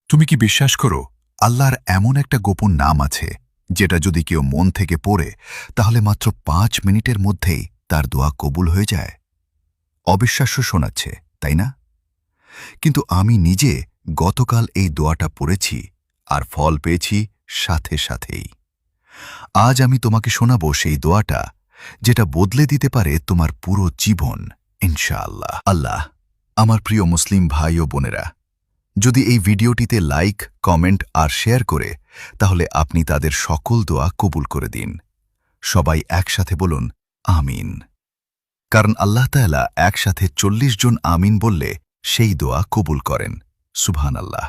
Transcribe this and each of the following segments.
তুমি কি বিশ্বাস করো আল্লাহর এমন একটা গোপন নাম আছে যেটা যদি কেউ মন থেকে পড়ে তাহলে মাত্র 5 মিনিটের মধ্যেই তার দোয়া কবুল হয়ে যায়? অবিশ্বাস্য শোনাচ্ছে, তাই না? কিন্তু আমি নিজে গতকাল এই দোয়াটা পড়েছি আর ফল পেয়েছি সাথে সাথেই। আজ আমি তোমাকে শোনাবো সেই দোয়াটা যেটা বদলে দিতে পারে তোমার পুরো জীবন, ইনশাআল্লাহ। আল্লাহ, আমার প্রিয় মুসলিম ভাই ও বোনেরা, যদি এই ভিডিওটিতে লাইক, কমেন্ট আর শেয়ার করে তাহলে আপনি তাদের সকল দোয়া কবুল করে দিন। সবাই একসাথে বলুন আমিন। কারণ আল্লাহ তাআলা একসাথে 40 জন আমিন বললে সেই দোয়া কবুল করেন। সুবহানাল্লাহ।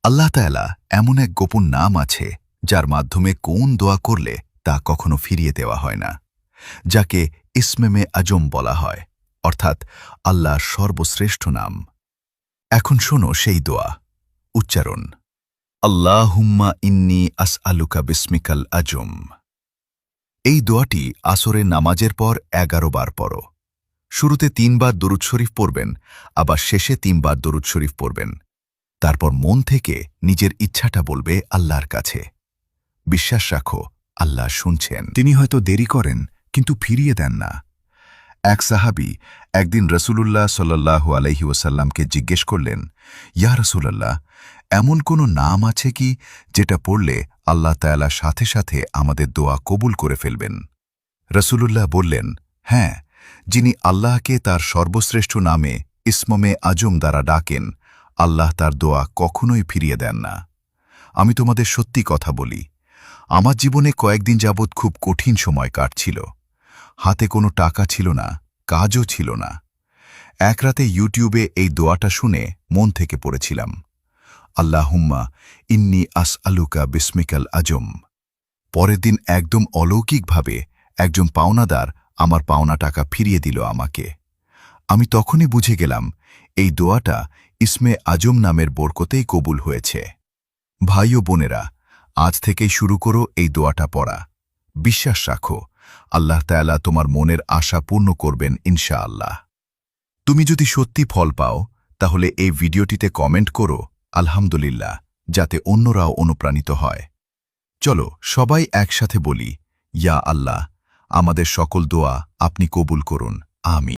আল্লাহ তাআলা এমন এক গোপন নাম আছে যার মাধ্যমে কোন দোয়া করলে তা কখনো ফিরিয়ে দেওয়া হয় না, যাকে ইসমে আজম বলা হয়, অর্থাৎ আল্লাহর সর্বশ্রেষ্ঠ নাম। এখন শোনো সেই দোয়া উচ্চারণ। আল্লাহুম্মা ইন্নী আসআলুকা বিসমিকাল আজম। এই দোয়াটি আসরের নামাজের পর 11 বার পড়ো। শুরুতে 3 বার দরুদ শরীফ পড়বেন, আবার শেষে 3 বার দরুদ শরীফ পড়বেন। তারপর মন থেকে নিজের ইচ্ছাটা বলবে আল্লাহর কাছে। বিশ্বাস রাখো, আল্লাহ শুনছেন। তিনি হয়তো দেরি করেন কিন্তু ফিরিয়ে দেন না। এক সাহাবী একদিন রাসূলুল্লাহ সাল্লাল্লাহু আলাইহি ওয়াসাল্লামকে জিজ্ঞেস করলেন, ইয়া রাসূলুল্লাহ, এমন কোনো নাম আছে কি যেটা পড়লে আল্লাহ তাআলা সাথে সাথে আমাদের দোয়া কবুল করে ফেলবেন? রাসূলুল্লাহ বললেন, হ্যাঁ, যিনি আল্লাহকে তার সর্বশ্রেষ্ঠ নামে ইসমে আজম দ্বারা ডাকেন, আল্লাহ তার দোয়া কখনোই ফিরিয়ে দেন না। আমি তোমাদের সত্যি কথা বলি, আমার জীবনে কয়েকদিন যাবৎ খুব কঠিন সময় কাটছিল। হাতে কোনো টাকা ছিল না, কাজও ছিল না। এক রাতে ইউটিউবে এই দোয়াটা শুনে মন থেকে পড়েছিলাম, আল্লাহুম্মা ইন্নী আসআলুকা বিসমিকাল আজম। পরের দিন একদম অলৌকিকভাবে একজন পাওনাদার আমার পাওনা টাকা ফিরিয়ে দিল আমাকে। আমি তখনই বুঝে গেলাম এই দোয়াটা ইসমে আজম নামের বরকতেই কবুল হয়েছে। ভাই ও বোনেরা, আজ থেকেই শুরু করো এই দোয়াটা পড়া। বিশ্বাস রাখো, আল্লাহ তাআলা তোমার মনের আশা পূর্ণ করবেন ইনশাআল্লাহ। তুমি যদি সত্যি ফল পাও তাহলে এই ভিডিওটিতে কমেন্ট করো আলহামদুলিল্লাহ, যাতে অন্যরাও অনুপ্রাণিত হয়। চলো সবাই একসাথে বলি, ইয়া আল্লাহ, আমাদের সকল দোয়া আপনি কবুল করুন, আমিন।